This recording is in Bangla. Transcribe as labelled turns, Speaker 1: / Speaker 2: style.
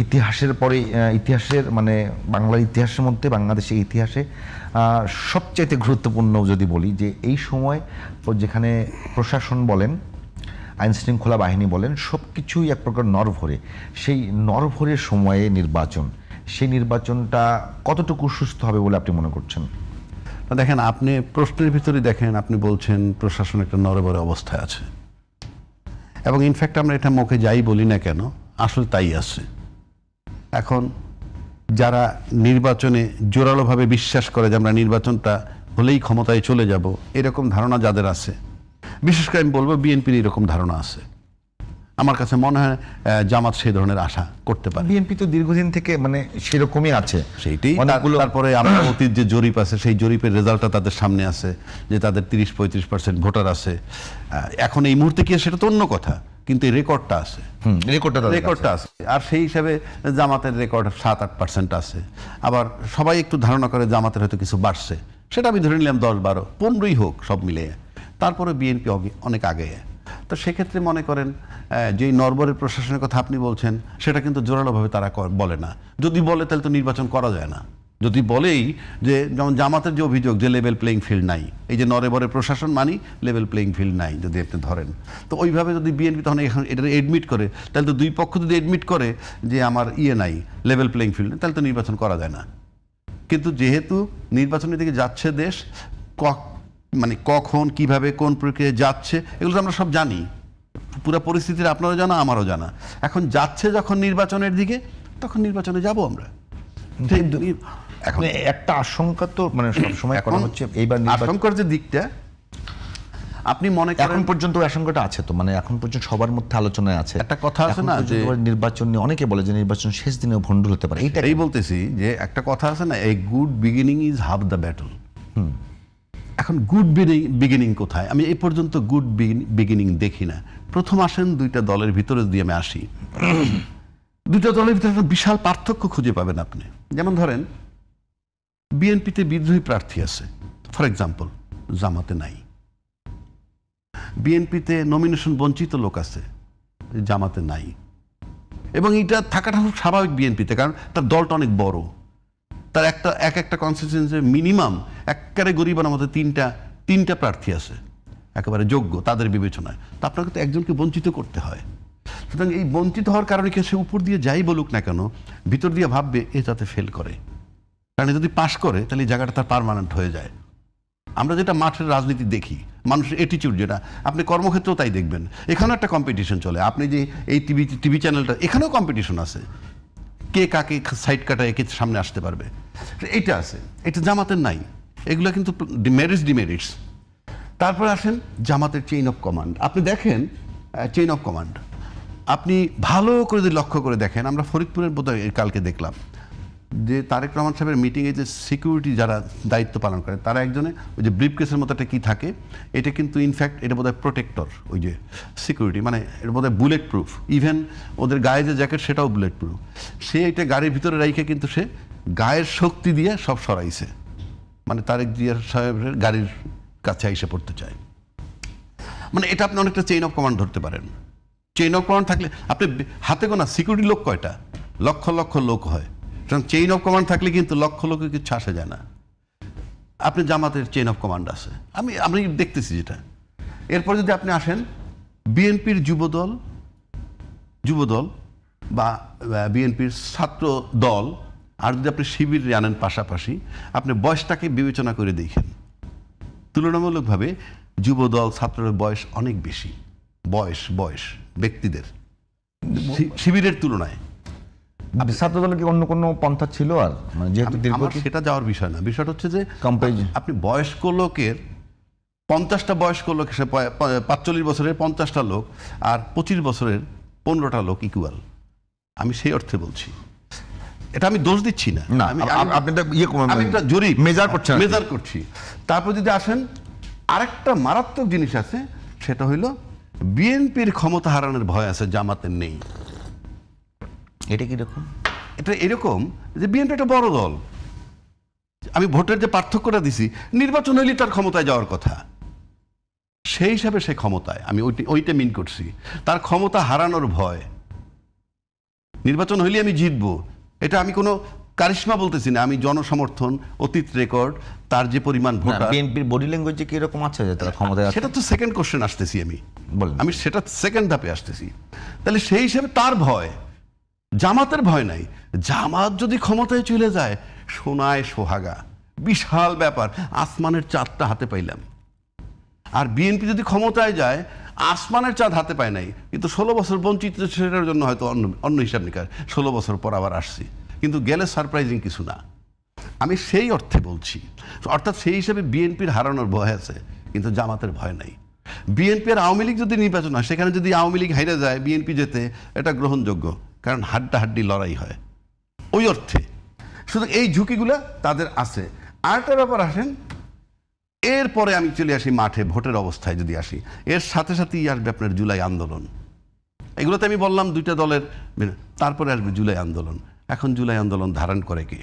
Speaker 1: ইতিহাসের পরে ইতিহাসের মানে বাংলার ইতিহাসের মধ্যে বাংলাদেশের ইতিহাসে সবচাইতে গুরুত্বপূর্ণ যদি বলি যে এই সময় যেখানে প্রশাসন বলেন আইন শৃঙ্খলা বাহিনী বলেন সব কিছুই এক প্রকার নরভরে, সেই নরভরের সময়ে নির্বাচন, সেই নির্বাচনটা কতটুকু সুস্থ হবে বলে আপনি মনে করছেন?
Speaker 2: দেখেন, আপনি প্রশ্নের ভিতরে দেখেন, আপনি বলছেন প্রশাসন একটা নরবরে অবস্থায় আছে, এবং ইনফ্যাক্ট আমরা এটা মুখে যাই বলি না কেন আসলে তাই আছে। এখন যারা নির্বাচনে জোরালোভাবে বিশ্বাস করে যে আমরা নির্বাচনটা হলেই ক্ষমতায় চলে যাব, এরকম ধারণা যাদের আছে, বিশেষ করে আমি বলবো বিএনপির এরকম ধারণা আছে, আমার কাছে মনে হয় জামাত সেই ধরনের আশা করতে পারে।
Speaker 1: বিএনপি তো দীর্ঘদিন থেকে মানে সেরকমই আছে,
Speaker 2: সেইটাই। তারপরে আমরা অতীত যে জরিপ আছে সেই জরিপের রেজাল্টটা তাদের সামনে আছে যে তাদের 30-35% ভোটার আছে। এখন এই মুহূর্তে কি সেটা তো অন্য কথা, কিন্তু এই রেকর্ডটা আছে, রেকর্ডটা আছে। আর সেই হিসাবে জামাতের রেকর্ড 7-8% আছে। আবার সবাই একটু ধারণা করে জামাতের হয়তো কিছু বাড়ছে, সেটা আমি ধরে নিলাম 10-12-15ই হোক সব মিলিয়ে, তারপরে বিএনপি অনেক আগে। তো সেক্ষেত্রে মনে করেন যে নরবরের প্রশাসনের কথা আপনি বলছেন সেটা কিন্তু জোরালোভাবে তারা বলে না। যদি বলে তাহলে তো নির্বাচন করা যায় না। যদি বলেই যে যেমন জামাতের যে অভিযোগ যে লেভেল প্লেইং ফিল্ড নাই, এই যে নরবরের প্রশাসন মানি লেভেল প্লেইং ফিল্ড নাই যদি আপনি ধরেন, তো ওইভাবে যদি বিএনপি তখন এখন এটা এডমিট করে, তাহলে তো দুই পক্ষ যদি এডমিট করে যে আমার নাই লেভেল প্লেইং ফিল্ড, তাহলে তো নির্বাচন করা যায় না। কিন্তু যেহেতু নির্বাচনের দিকে যাচ্ছে দেশ, মানে কখন কিভাবে কোন প্রক্রিয়ায় যাচ্ছে এগুলো তো আমরা সব জানি, পুরো পরিস্থিতির আপনারও জানা আমারও জানা। এখন যাচ্ছে যখন নির্বাচনের দিকে, তখন নির্বাচনে যাব আমরা।
Speaker 1: এখন একটা আশঙ্কা তো মানে সবসময় করা হচ্ছে, এইবার
Speaker 2: আশঙ্কার যে দিকটা আপনি মনে করেন
Speaker 1: এখন পর্যন্ত আশঙ্কাটা আছে তো, মানে এখন পর্যন্ত সবার মধ্যে আলোচনায় আছে।
Speaker 2: একটা কথা আছে না যে
Speaker 1: নির্বাচন নিয়ে অনেকে বলে যে নির্বাচন শেষ দিনে ভণ্ডুল হতে পারে,
Speaker 2: এইটাই বলতেছি যে একটা কথা আছে না, a good beginning is half the battle. এখন গুড বিগিনিং কোথায়? আমি এই পর্যন্ত গুড বিগিনিং দেখি না। প্রথম আসেন দুইটা দলের ভিতরে দিয়ে আমি আসি, দুইটা দলের ভিতরে একটা বিশাল পার্থক্য খুঁজে পাবেন আপনি। যেমন ধরেন বিএনপিতে বিদ্রোহী প্রার্থী আছে, ফর এক্সাম্পল, জামাতে নাই। বিএনপিতে নমিনেশন বঞ্চিত লোক আছে, জামাতে নাই। এবং এটা থাকাটা খুব স্বাভাবিক বিএনপিতে, কারণ তার দলটা অনেক বড়, তার একটা কনস্টিটিউয়েন্সি মিনিমাম একেবারে গরিবের মধ্যে তিনটা প্রার্থী আছে একেবারে যোগ্য তাদের বিবেচনায়। তো আপনাকে তো একজনকে বঞ্চিত করতে হয়। সুতরাং এই বঞ্চিত হওয়ার কারণে কি সে উপর দিয়ে যাই বলুক না কেন, ভিতর দিয়ে ভাববে এ যাতে ফেল করে, কারণ যদি পাশ করে তাহলে এই জায়গাটা তার পার্মানেন্ট হয়ে যায়। আমরা যেটা মাঠের রাজনীতি দেখি, মানুষের অ্যাটিটিউড যেটা, আপনি কর্মক্ষেত্রেও তাই দেখবেন, এখানেও একটা কম্পিটিশন চলে। আপনি যে এই টিভি চ্যানেলটা, এখানেও কম্পিটিশন আছে, কে কাকে সাইড কাটায় কে সামনে আসতে পারবে, এইটা আছে। এটা জামাতের নাই। এগুলো কিন্তু ডিমেরিটস। তারপরে আসেন জামাতের চেইন অফ কমান্ড। আপনি দেখেন চেইন অফ কমান্ড, আপনি ভালো করে যদি লক্ষ্য করে দেখেন, আমরা ফরিদপুরের বোধহয় কালকে দেখলাম যে তারেক রহমান সাহেবের মিটিংয়ে যে সিকিউরিটি যারা দায়িত্ব পালন করে, তারা একজনে ওই যে ব্রিফ কেসের মতো একটা কী থাকে, এটা কিন্তু ইনফ্যাক্ট এটা বোধহয় প্রোটেক্টর, ওই যে সিকিউরিটি, মানে এটা বোধহয় বুলেট প্রুফ। ইভেন ওদের গায়ে যে জ্যাকেট সেটাও বুলেট প্রুফ। সে এটা গাড়ির ভিতরে রাইখে কিন্তু সে গায়ের শক্তি দিয়ে সব সরাইছে, মানে তারেক জিয়া সাহেবের গাড়ির কাছে এসে পড়তে চায়। মানে এটা আপনি অনেকটা চেইন অফ কমান্ড ধরতে পারেন। চেইন অফ কমান্ড থাকলে আপনি হাতে গোনা সিকিউরিটি লোক কয়টা, লক্ষ লক্ষ লোক হয়। সুতরাং চেইন অফ কমান্ড থাকলে কিন্তু লক্ষ লোকে কিছু আসা যায় না। আপনি জামাতের চেইন অফ কমান্ড আছে, আমি দেখতেছি যেটা। এরপর যদি আপনি আসেন বিএনপির যুবদল বা বিএনপির ছাত্র দল, আর যদি আপনি শিবির আনেন পাশাপাশি, আপনি বয়সটাকে বিবেচনা করে দেখেন, তুলনামূলকভাবে যুবদল ছাত্রের বয়স অনেক বেশি, বয়স ব্যক্তিদের শিবিরের তুলনায়।
Speaker 1: ছাত্র দলে কি অন্য কোনো পন্থা ছিল? আর মানে যেহেতু
Speaker 2: সেটা যাওয়ার বিষয় না, বিষয়টা হচ্ছে যে আপনি বয়স্ক লোকের 50টা বয়স্ক লোক, 45 বছরের 50টা লোক আর 25 বছরের 15টা লোক ইকুয়াল। আমি সেই অর্থে বলছি, এটা আমি দোষ দিচ্ছি না, আমি একটা জরিপ মেজার করছি। তারপর যদি আসেন আরেকটা মারাত্মক জিনিস আছে, সেটা হইল বিএনপির ক্ষমতা হারানোর ভয় আছে, জামাতের নেই।
Speaker 1: এটা কিরকম?
Speaker 2: এটা এরকম যে বিএনপি একটা বড় দল, আমি ভোটের যে পার্থক্যটা দিছি, নির্বাচন হইলে তার ক্ষমতায় যাওয়ার কথা, সেই হিসাবে সে ক্ষমতায়, আমি ওইটা মিন করছি। তার ক্ষমতা হারানোর ভয়, নির্বাচন হইলে আমি জিতবো, এটা আমি কোনো কারিশমা বলতেছি না, আমি জনসমর্থন, অতীত রেকর্ড, তার যে পরিমাণ ভোটার।
Speaker 1: বিএনপির বডি ল্যাঙ্গুয়েজে কি এরকম আছে যে তারা ক্ষমতায় আছে?
Speaker 2: সেটা তো সেকেন্ড কোশ্চেন আসতেছি
Speaker 1: বলেন।
Speaker 2: আমি সেটা সেকেন্ড ধাপে আসতেছি। তাহলে সেই হিসাবে তার ভয়, জামাতের ভয় নাই। জামাত যদি ক্ষমতায় চলে যায়, সোনায় সোহাগা, বিশাল ব্যাপার, আসমানের চাঁদটা হাতে পাইলাম। আর বিএনপি যদি ক্ষমতায় যায়, আসমানের চাঁদ হাতে পায় নাই, কিন্তু 16 বছর বঞ্চিত, সেটার জন্য হয়তো অন্য হিসাব নিকাশ 16 বছর পর আবার আসছি, কিন্তু গেলে সারপ্রাইজিং কিছু না। আমি সেই অর্থে বলছি, অর্থাৎ সেই হিসাবে বিএনপির হারানোর ভয় আছে, কিন্তু জামাতের ভয় নাই। বিএনপি আর আওয়ামী লীগ যদি নির্বাচন হয়, সেখানে যদি আওয়ামী লীগ হাইরে যায়, বিএনপি যেতে এটা গ্রহণযোগ্য, কারণ হাড্ডাহাড্ডি লড়াই হয় ওই অর্থে। শুধু এই ঝুঁকিগুলো তাদের আছে। আরেকটা ব্যাপার আসেন, এরপরে আমি চলে আসি মাঠে ভোটের অবস্থায় যদি আসি, এর সাথে সাথেই আসবে আপনার জুলাই আন্দোলন। এগুলোতে আমি বললাম দুইটা দলের, তারপরে আসবে জুলাই আন্দোলন। এখন জুলাই আন্দোলন ধারণ করে কে?